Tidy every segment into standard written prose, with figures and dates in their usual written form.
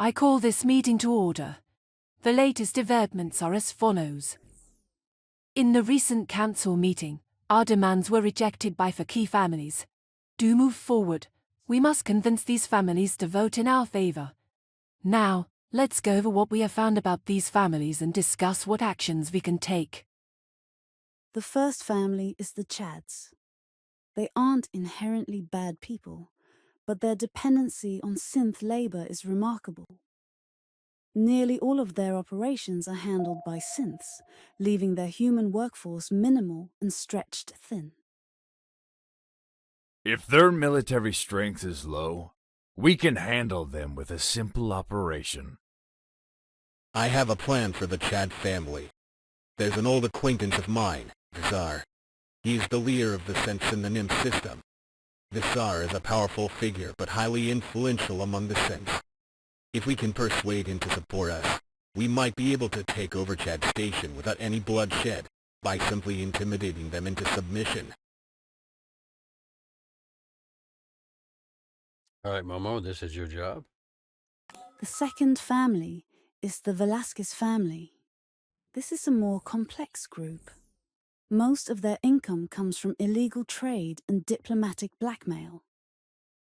I call this meeting to order. The latest developments are as follows. In the recent council meeting, our demands were rejected by 4 key families. To move forward, we must convince these families to vote in our favor. Now, let's go over what we have found about these families and discuss what actions we can take. The first family is the Chads. They aren't inherently bad people, but their dependency on synth labor is remarkable. Nearly all of their operations are handled by synths, leaving their human workforce minimal and stretched thin. If their military strength is low, we can handle them with a simple operation. I have a plan for the Chad family. There's an old acquaintance of mine, Visar. He's the leader of the Sense in the NIM system. Visar is a powerful figure, but highly influential among the Sense. If we can persuade him to support us, we might be able to take over Chad Station without any bloodshed, by simply intimidating them into submission. Alright, Momo, this is your job. The second family is the Velasquez family. This is a more complex group. Most of their income comes from illegal trade and diplomatic blackmail.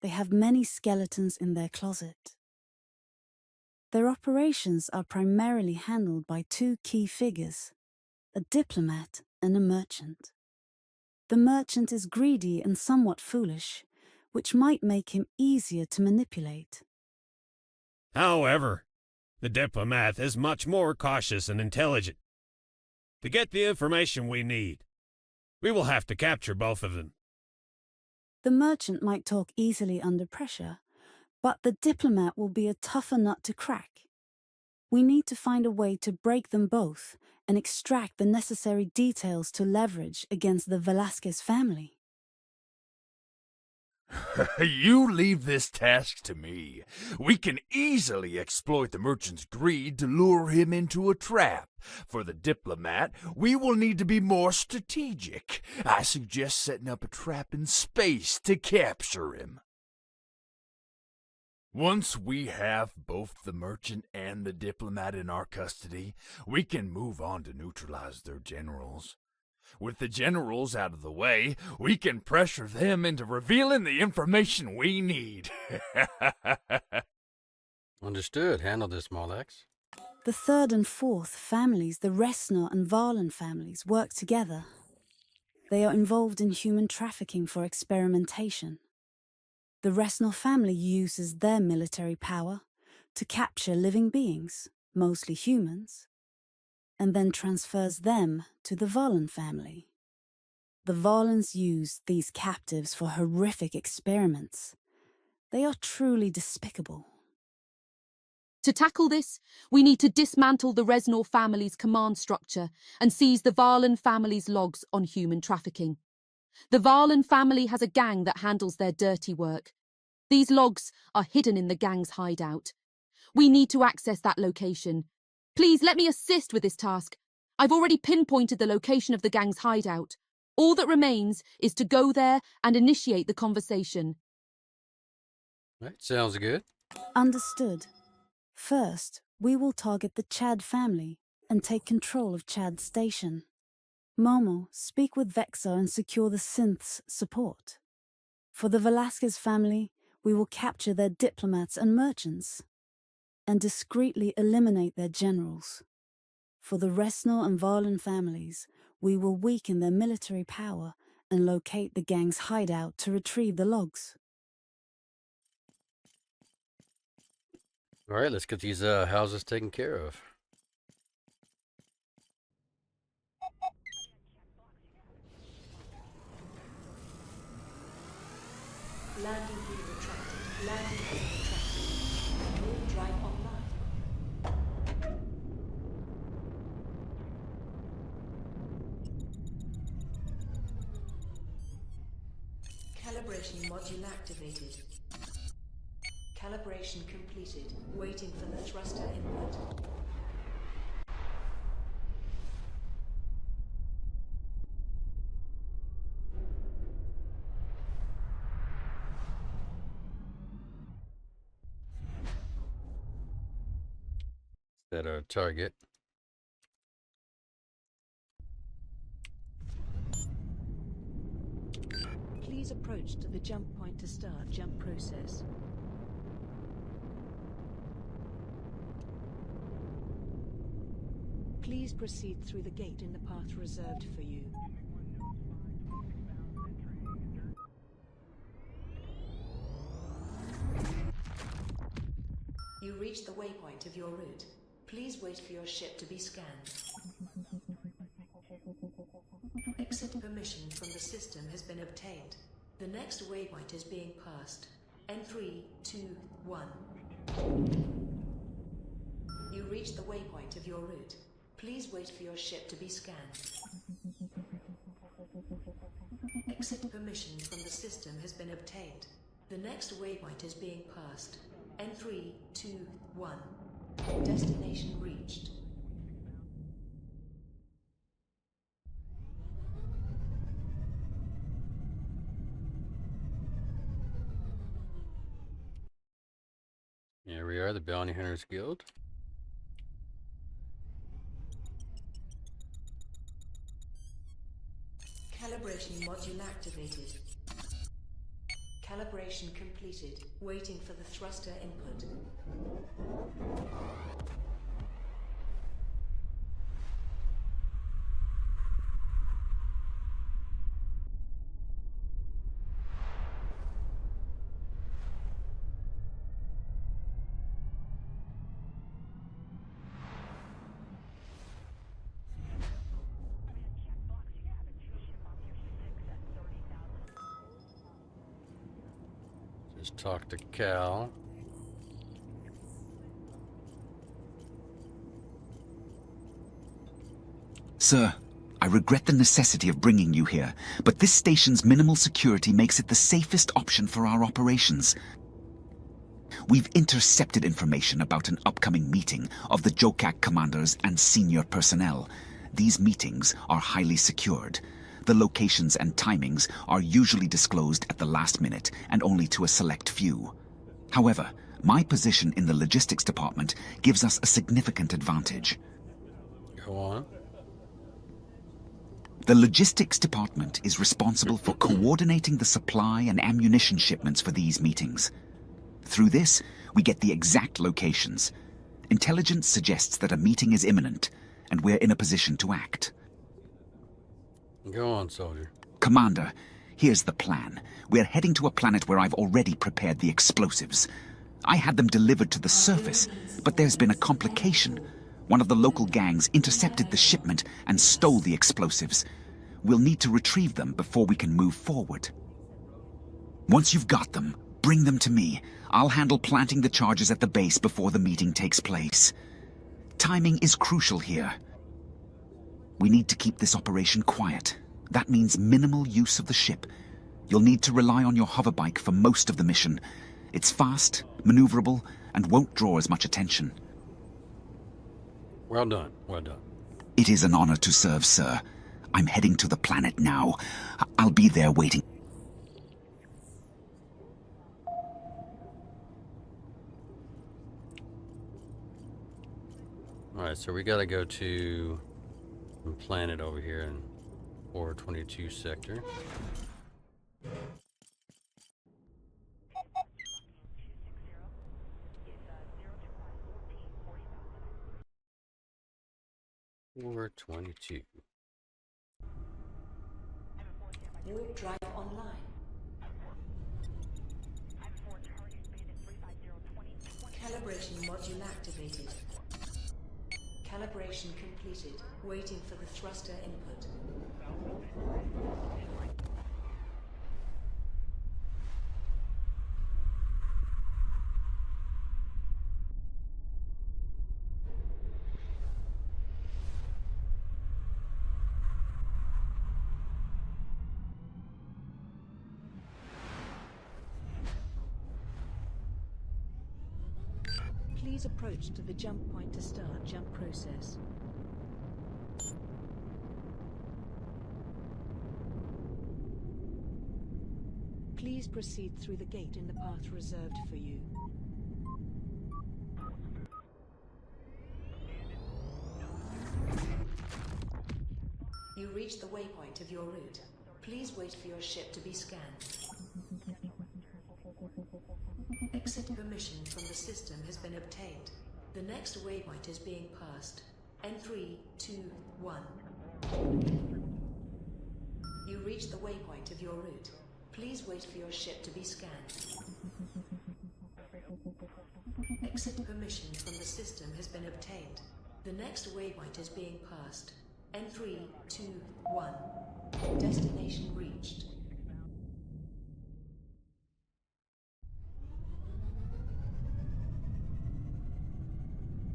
They have many skeletons in their closet. Their operations are primarily handled by 2 key figures, a diplomat and a merchant. The merchant is greedy and somewhat foolish, which might make him easier to manipulate. However, the diplomat is much more cautious and intelligent. To get the information we need, we will have to capture both of them. The merchant might talk easily under pressure, but the diplomat will be a tougher nut to crack. We need to find a way to break them both and extract the necessary details to leverage against the Velasquez family. You leave this task to me. We can easily exploit the merchant's greed to lure him into a trap. For the diplomat, we will need to be more strategic. I suggest setting up a trap in space to capture him. Once we have both the merchant and the diplomat in our custody, we can move on to neutralize their generals. With the generals out of the way, we can pressure them into revealing the information we need. Understood. Handle this, Molex. The third and fourth families, the Resnor and Varlan families, work together. They are involved in human trafficking for experimentation. The Resnor family uses their military power to capture living beings, mostly humans, and then transfers them to the Varlan family. The Varlans use these captives for horrific experiments. They are truly despicable. To tackle this, we need to dismantle the Resnor family's command structure and seize the Varlan family's logs on human trafficking. The Varlan family has a gang that handles their dirty work. These logs are hidden in the gang's hideout. We need to access that location. Please let me assist with this task. I've already pinpointed the location of the gang's hideout. All that remains is to go there and initiate the conversation. Right, sounds good. Understood. First, we will target the Chad family and take control of Chad Station. Momo, speak with Vexar and secure the synth's support. For the Velasquez family, we will capture their diplomats and merchants, and discreetly eliminate their generals. For the Resnor and Varlan families, we will weaken their military power and locate the gang's hideout to retrieve the logs. Alright, let's get these houses taken care of. Landing gear retracted. Landing gear retracted. All drive online. Calibration module activated. Calibration completed. Waiting for the thruster input. Set our target. Please approach to the jump point to start jump process. Please proceed through the gate in the path reserved for you. You reach the waypoint of your route. Please wait for your ship to be scanned. Exit permission from the system has been obtained. The next waypoint is being passed. In 3, 2, 1. You reach the waypoint of your route. Please wait for your ship to be scanned. Exit permission from the system has been obtained. The next waypoint is being passed. In 3, 2, 1. Destination reached. Here we are, the Bounty Hunters Guild. Calibration module activated. Calibration completed. Waiting for the thruster input. Just talk to Cal. Sir, I regret the necessity of bringing you here, but this station's minimal security makes it the safest option for our operations. We've intercepted information about an upcoming meeting of the Jokak commanders and senior personnel. These meetings are highly secured. The locations and timings are usually disclosed at the last minute and only to a select few. However, my position in the logistics department gives us a significant advantage. Go on. The logistics department is responsible for coordinating the supply and ammunition shipments for these meetings. Through this, we get the exact locations. Intelligence suggests that a meeting is imminent, and we're in a position to act. Go on, soldier. Commander, here's the plan. We're heading to a planet where I've already prepared the explosives. I had them delivered to the surface, but there's been a complication. One of the local gangs intercepted the shipment and stole the explosives. We'll need to retrieve them before we can move forward. Once you've got them, bring them to me. I'll handle planting the charges at the base before the meeting takes place. Timing is crucial here. We need to keep this operation quiet. That means minimal use of the ship. You'll need to rely on your hoverbike for most of the mission. It's fast, maneuverable, and won't draw as much attention. Well done, well done. It is an honor to serve, sir. I'm heading to the planet now. I'll be there waiting. Alright, so we gotta go to a planet over here in 422 sector. Warp 22. Warp drive online. Calibration module activated. Calibration completed. Waiting for the thruster input. Please approach to the jump point to start jump process. Please proceed through the gate in the path reserved for you. You reached the waypoint of your route. Please wait for your ship to be scanned. Exit permission from the system has been obtained. The next waypoint is being passed. N3, 2, 1. You reached the waypoint of your route. Please wait for your ship to be scanned. Exit permission from the system has been obtained. The next waypoint is being passed. N3, 2, 1. Destination reached.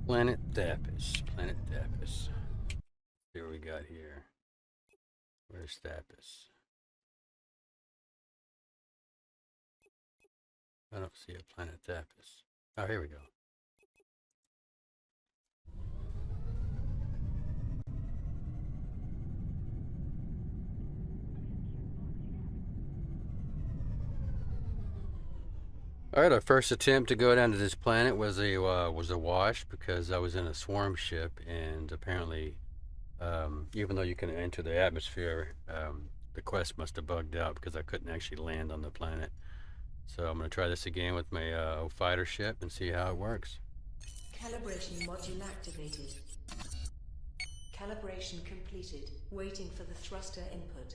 Planet Thapis. Planet Thapis. See what we got here. Where's Thapis? I don't see a planet Thapis. Oh, here we go. All right, our first attempt to go down to this planet was a wash because I was in a swarm ship, and apparently, even though you can enter the atmosphere, the quest must have bugged out because I couldn't actually land on the planet. So I'm going to try this again with my fighter ship and see how it works. Calibration module activated. Calibration completed. Waiting for the thruster input.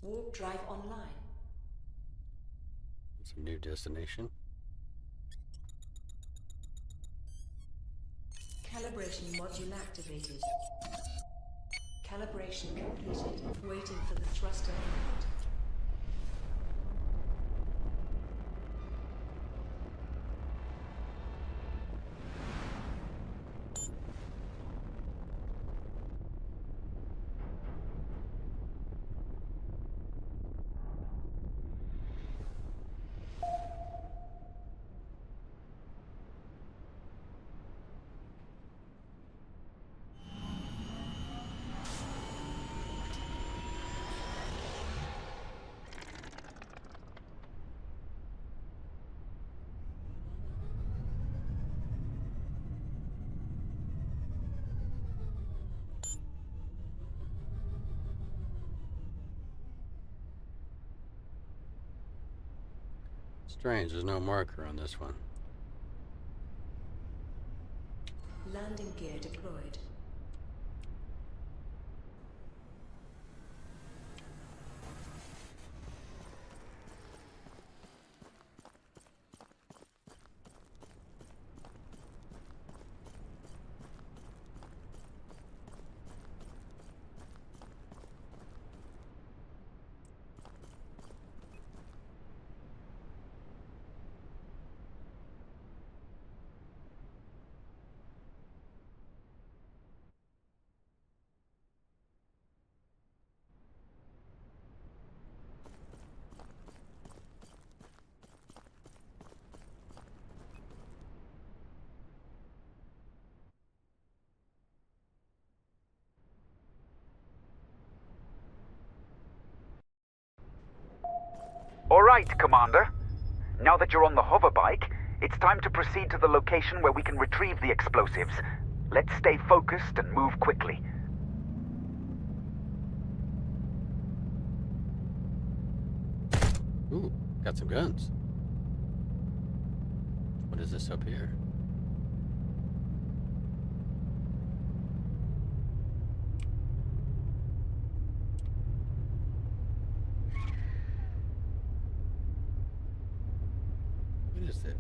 Warp drive online. It's a new destination. Calibration module activated. Calibration completed. Waiting for the thruster input. Strange, there's no marker on this one. Landing gear deployed. All right, Commander. Now that you're on the hoverbike, it's time to proceed to the location where we can retrieve the explosives. Let's stay focused and move quickly. Ooh, got some guns. What is this up here? What is this?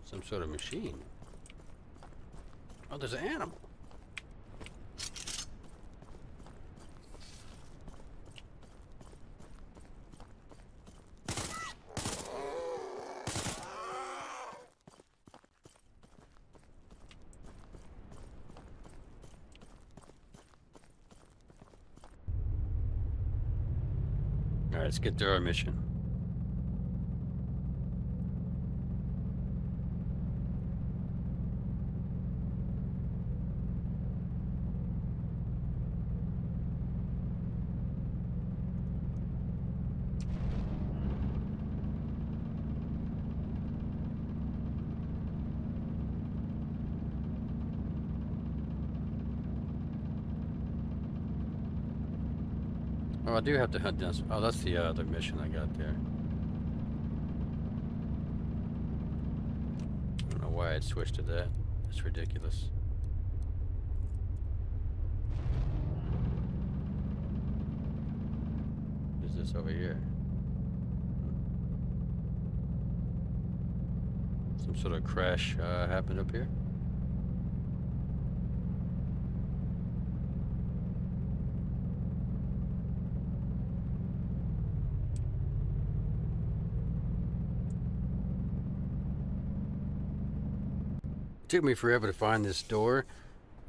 Some sort of machine. Oh, there's an animal. Alright, let's get through our mission. Oh, I do have to hunt down some... Oh, that's the other mission I got there. I don't know why I'd switched to that. That's ridiculous. What is this over here? Some sort of crash happened up here? Took me forever to find this door.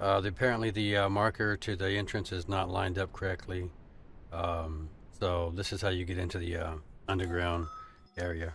Apparently the marker to the entrance is not lined up correctly. So this is how you get into the underground area.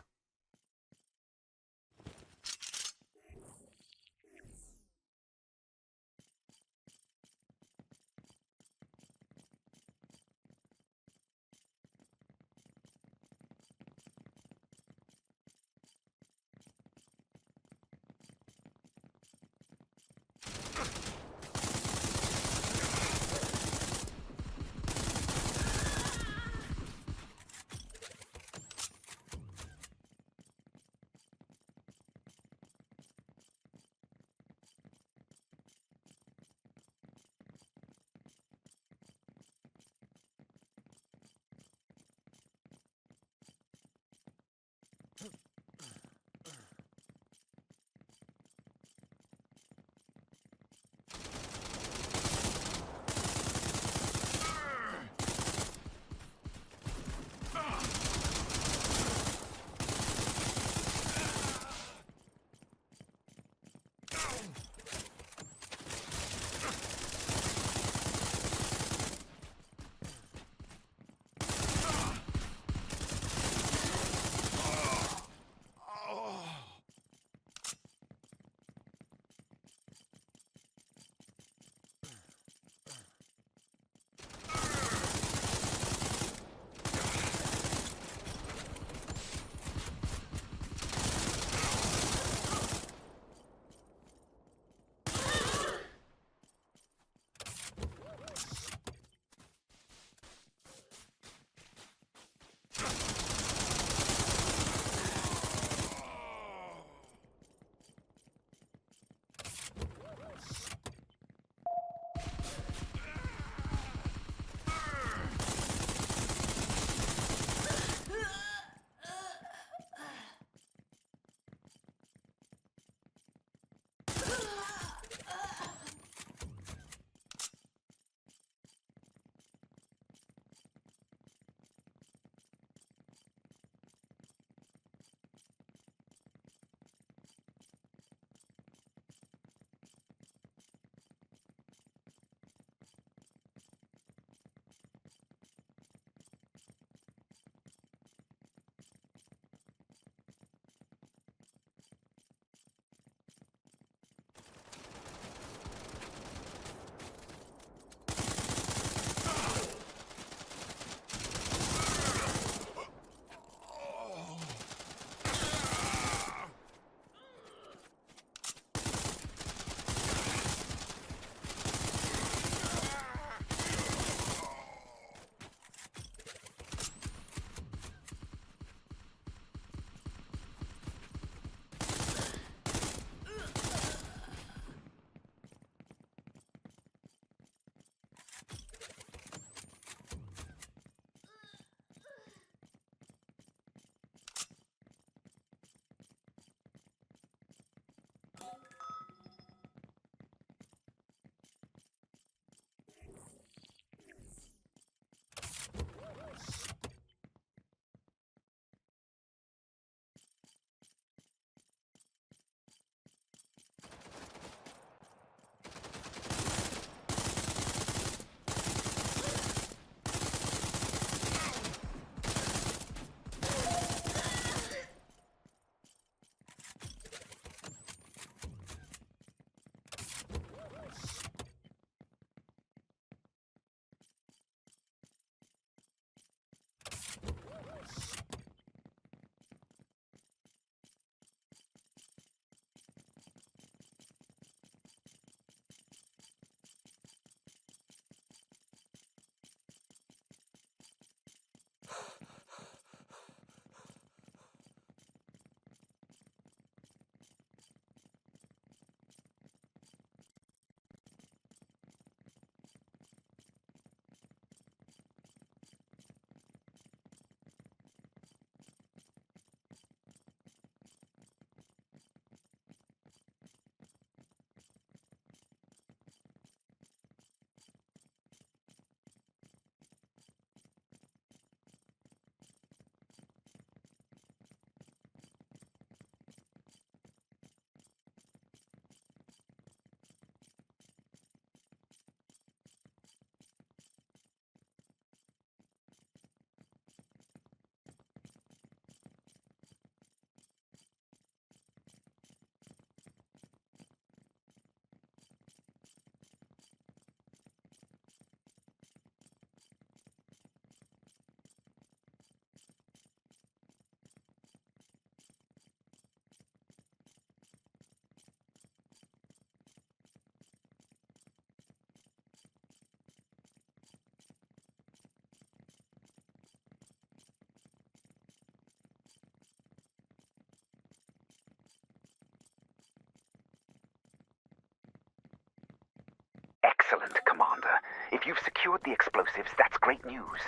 Excellent, Commander. If you've secured the explosives, that's great news.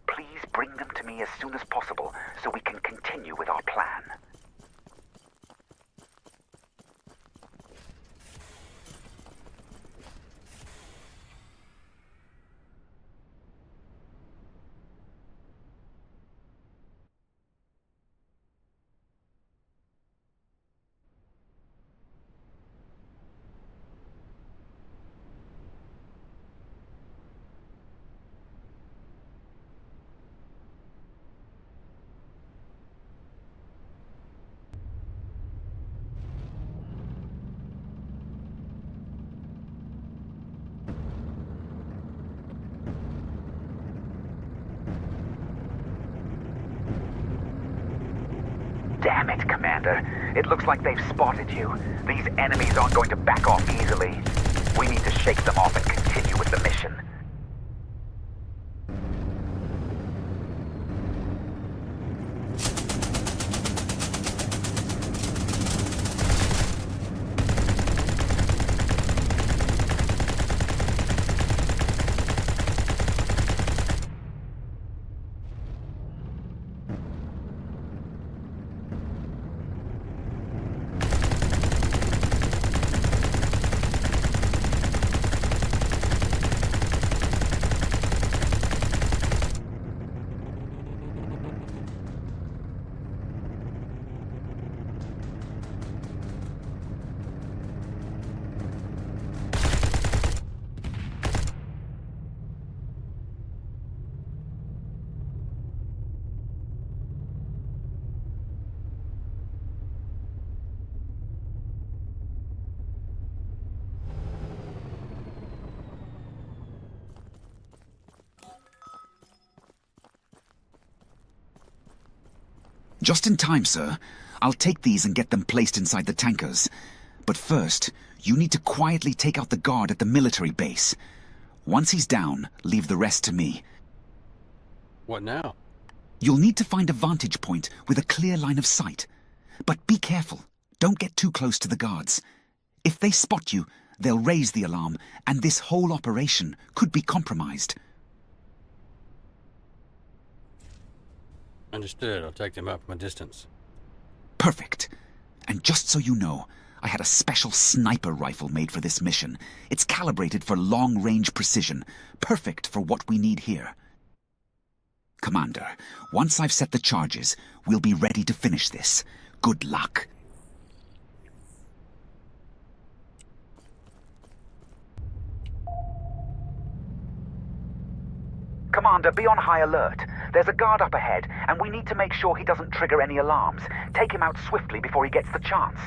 Please bring them to me as soon as possible so we can continue with our plan. Damn it, Commander. It looks like they've spotted you. These enemies aren't going to back off easily. We need to shake them off and continue with the mission. Just in time, sir. I'll take these and get them placed inside the tankers. But first, you need to quietly take out the guard at the military base. Once he's down, leave the rest to me. What now? You'll need to find a vantage point with a clear line of sight. But be careful. Don't get too close to the guards. If they spot you, they'll raise the alarm, and this whole operation could be compromised. Understood. I'll take them out from a distance. Perfect. And just so you know, I had a special sniper rifle made for this mission. It's calibrated for long-range precision, perfect for what we need here. Commander, once I've set the charges, we'll be ready to finish this. Good luck. Commander, be on high alert. There's a guard up ahead, and we need to make sure he doesn't trigger any alarms. Take him out swiftly before he gets the chance.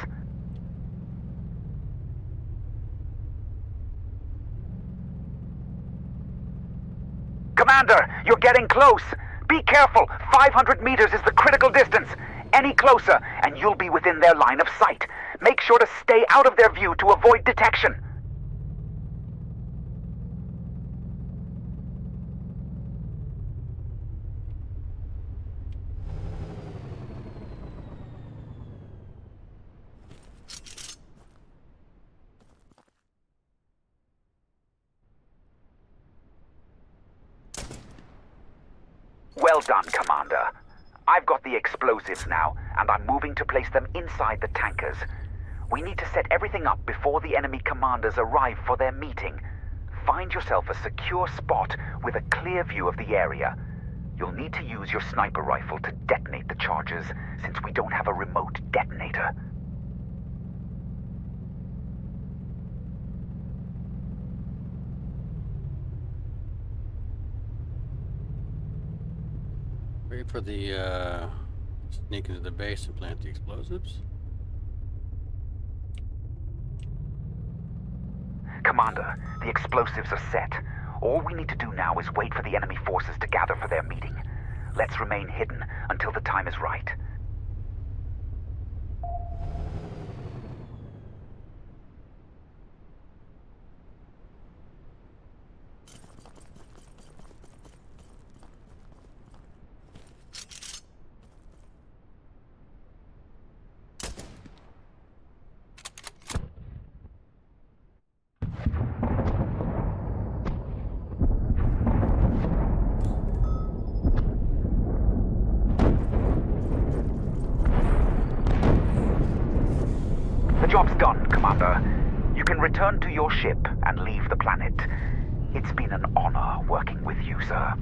Commander, you're getting close. Be careful. 500 meters is the critical distance. Any closer, and you'll be within their line of sight. Make sure to stay out of their view to avoid detection. Well done, Commander. I've got the explosives now, and I'm moving to place them inside the tankers. We need to set everything up before the enemy commanders arrive for their meeting. Find yourself a secure spot with a clear view of the area. You'll need to use your sniper rifle to detonate the charges, since we don't have a remote detonator. Wait for the, sneak into the base and plant the explosives. Commander, the explosives are set. All we need to do now is wait for the enemy forces to gather for their meeting. Let's remain hidden until the time is right. job's done, Commander. You can return to your ship and leave the planet. It's been an honor working with you, sir.